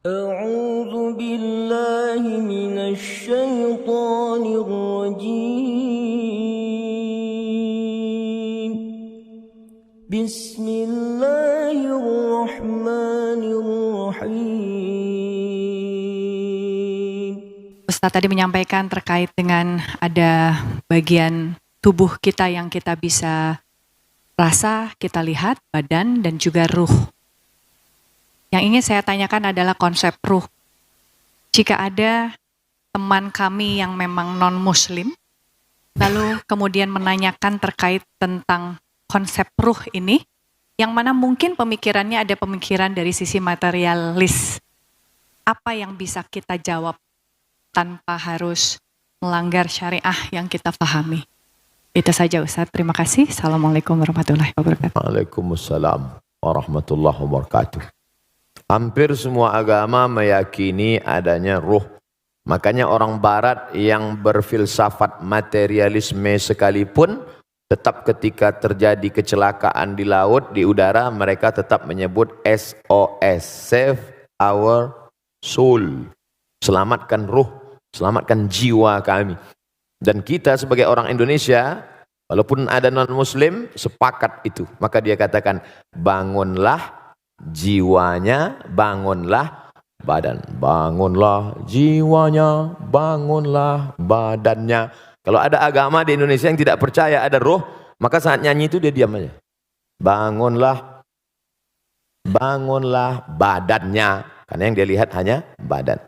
أعوذ بالله من الشيطان الرجيم بسم الله الرحمن الرحيم. Ustaz tadi menyampaikan terkait dengan ada bagian tubuh kita yang kita bisa rasa, kita lihat, badan dan juga ruh. Yang ingin saya tanyakan adalah konsep ruh. Jika ada teman kami yang memang non-muslim, lalu kemudian menanyakan terkait tentang konsep ruh ini, yang mana mungkin pemikirannya ada pemikiran dari sisi materialis. Apa yang bisa kita jawab tanpa harus melanggar syariah yang kita pahami? Itu saja Ustaz, terima kasih. Assalamualaikum warahmatullahi wabarakatuh. Waalaikumsalam warahmatullahi wabarakatuh. Hampir semua agama meyakini adanya ruh. Makanya orang barat yang berfilsafat materialisme sekalipun, tetap ketika terjadi kecelakaan di laut, di udara, mereka tetap menyebut SOS, Save Our Soul. Selamatkan ruh, selamatkan jiwa kami. Dan kita sebagai orang Indonesia, walaupun ada non-muslim, sepakat itu. Maka dia katakan, bangunlah jiwanya, bangunlah badan. Bangunlah jiwanya, bangunlah badannya. Kalau ada agama di Indonesia yang tidak percaya ada roh, maka saat nyanyi itu dia diam aja. Bangunlah, bangunlah badannya. Karena yang dia lihat hanya badan.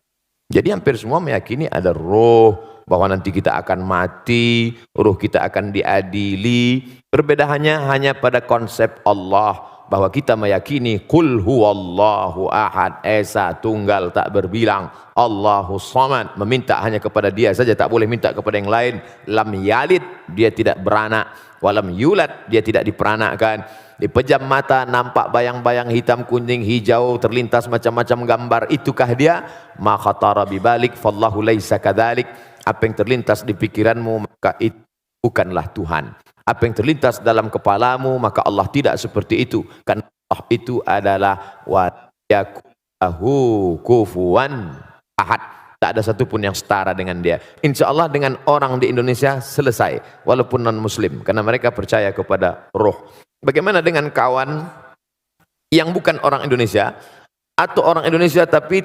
Jadi hampir semua meyakini ada roh, bahwa nanti kita akan mati, ruh kita akan diadili. Perbedaannya hanya pada konsep Allah, bahwa kita meyakini qul huwallahu ahad, esa tunggal tak berbilang, Allahu samad, meminta hanya kepada dia saja, tak boleh minta kepada yang lain. Lam yalid, dia tidak beranak, walam yulad, dia tidak diperanakkan. Dipejam mata nampak bayang-bayang hitam, kuning, hijau, terlintas macam-macam gambar, itukah dia? Ma khatara bibalik fallahu laisa kadzalik. Apa yang terlintas di pikiranmu maka itu bukanlah Tuhan. Apa yang terlintas dalam kepalamu maka Allah tidak seperti itu. Karena Allah itu adalah wa yakuhu kufuwan ahad. Tak ada satupun yang setara dengan dia. Insya Allah dengan orang di Indonesia selesai, walaupun non muslim, karena mereka percaya kepada roh. Bagaimana dengan kawan yang bukan orang Indonesia, atau orang Indonesia tapi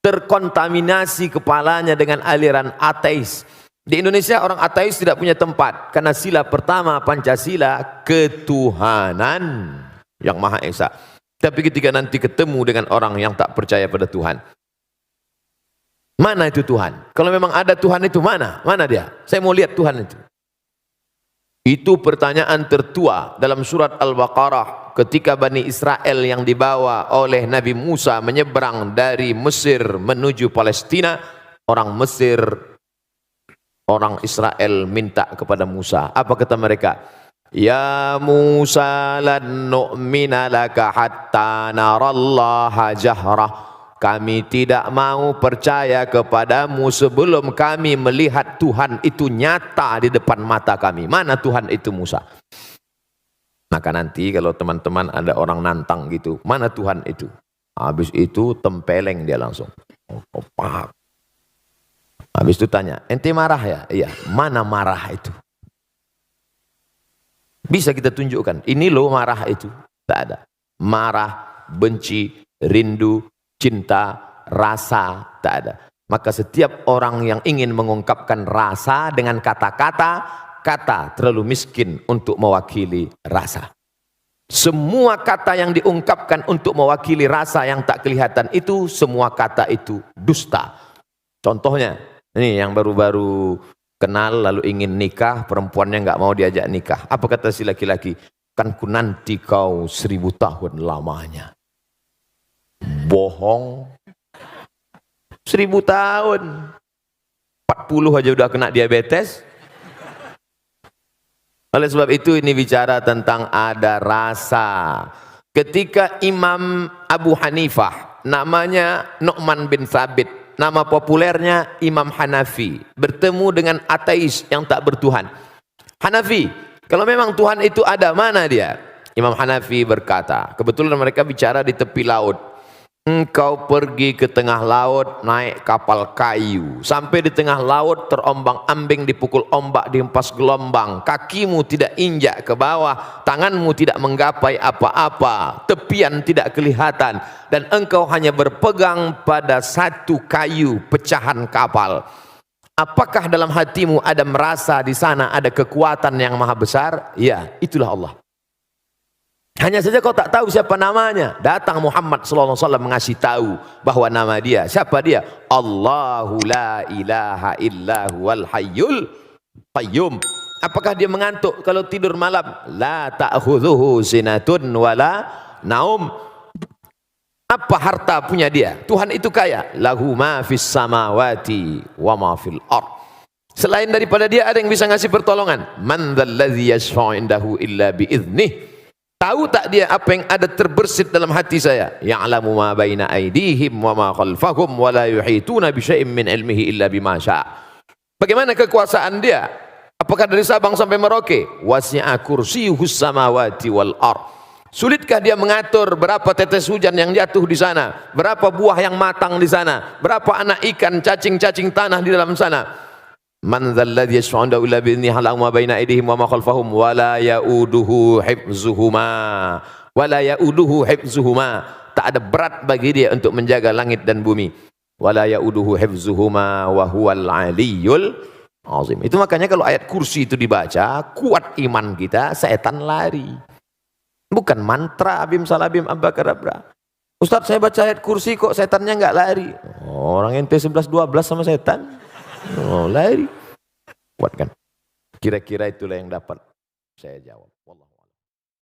terkontaminasi kepalanya dengan aliran ateis? Di Indonesia orang ateis tidak punya tempat, karena sila pertama Pancasila ketuhanan yang Maha Esa. Tapi ketika nanti ketemu dengan orang yang tak percaya pada Tuhan, mana itu Tuhan? Kalau memang ada Tuhan itu mana? Mana dia? Saya mau lihat Tuhan itu. Itu pertanyaan tertua dalam surat Al-Baqarah ketika Bani Israel yang dibawa oleh Nabi Musa menyeberang dari Mesir menuju Palestina. Orang Mesir, orang Israel minta kepada Musa. Apa kata mereka? Ya Musa lan nu'mina laka hatta narallaha jahrah. Kami tidak mau percaya kepadamu sebelum kami melihat Tuhan itu nyata di depan mata kami. Mana Tuhan itu Musa? Maka nanti kalau teman-teman ada orang nantang gitu, mana Tuhan itu? Habis itu tempeleng dia langsung. Oh, paham. Habis itu tanya, ente marah ya? Iya, mana marah itu? Bisa kita tunjukkan, ini loh marah itu. Tak ada. Marah, benci, rindu, cinta, rasa, tak ada. Maka setiap orang yang ingin mengungkapkan rasa dengan kata-kata, kata terlalu miskin untuk mewakili rasa. Semua kata yang diungkapkan untuk mewakili rasa yang tak kelihatan itu, semua kata itu dusta. Contohnya, ini yang baru-baru kenal lalu ingin nikah, perempuannya nggak mau diajak nikah. Apa kata si laki-laki? Kan ku nanti kau 1000 tahun lamanya. Bohong. 1000 tahun. 40 aja udah kena diabetes. Oleh sebab itu ini bicara tentang ada rasa. Ketika Imam Abu Hanifah, namanya Nu'man bin Thabit, nama populernya Imam Hanafi, bertemu dengan ateis yang tak bertuhan. Hanafi, kalau memang Tuhan itu ada, mana dia? Imam Hanafi berkata, kebetulan mereka bicara di tepi laut. Engkau pergi ke tengah laut naik kapal kayu. Sampai di tengah laut terombang-ambing, dipukul ombak, dihempas gelombang. Kakimu tidak injak ke bawah, tanganmu tidak menggapai apa-apa, tepian tidak kelihatan. Dan engkau hanya berpegang pada satu kayu pecahan kapal. Apakah dalam hatimu ada merasa di sana ada kekuatan yang maha besar? Ya, itulah Allah. Hanya saja kau tak tahu siapa namanya. Datang Muhammad sallallahu alaihi wasallam mengasih tahu bahwa nama dia. Siapa dia? Allahu la ilaha illa huwal hayyul qayyum. Apakah dia mengantuk kalau tidur malam? La ta'khudhuhu sinatun wala naum. Apa harta punya dia? Tuhan itu kaya. Lahu ma fis samawati wa ma fil ard. Selain daripada dia ada yang bisa ngasih pertolongan. Man dzalladzi yashfa'u indahu illa biiznih. Tahu tak dia apa yang ada terbersit dalam hati saya? Ya'lamu ma baina aydihim wa ma khalfahum wa la yuhituna bi syai'in min ilmihi illa bima syaa'. Bagaimana kekuasaan dia? Apakah dari Sabang sampai Merauke? Wasi'a kursiyyuhus samawati wal ard. Sulitkah dia mengatur berapa tetes hujan yang jatuh di sana? Berapa buah yang matang di sana? Berapa anak ikan, cacing-cacing tanah di dalam sana? Man dzalladzi yashfa'u illa bi'idznihi ya'lamu ma baina aydihim wa ma khalfahum wa la ya'uduhu hifdzuhuma. Tak ada berat bagi dia untuk menjaga langit dan bumi. Wa la ya'uduhu hifdzuhuma wa huwal 'aliyyul 'azim. Itu makanya kalau ayat kursi itu dibaca, kuat iman kita, setan lari. Bukan mantra abim salabim abakadabra. Ustaz, saya baca ayat kursi kok setannya enggak lari. Orang ente 11-12 sama setan. Oh, lari. Kuat kan? Kira-kira itulah yang dapat saya jawab.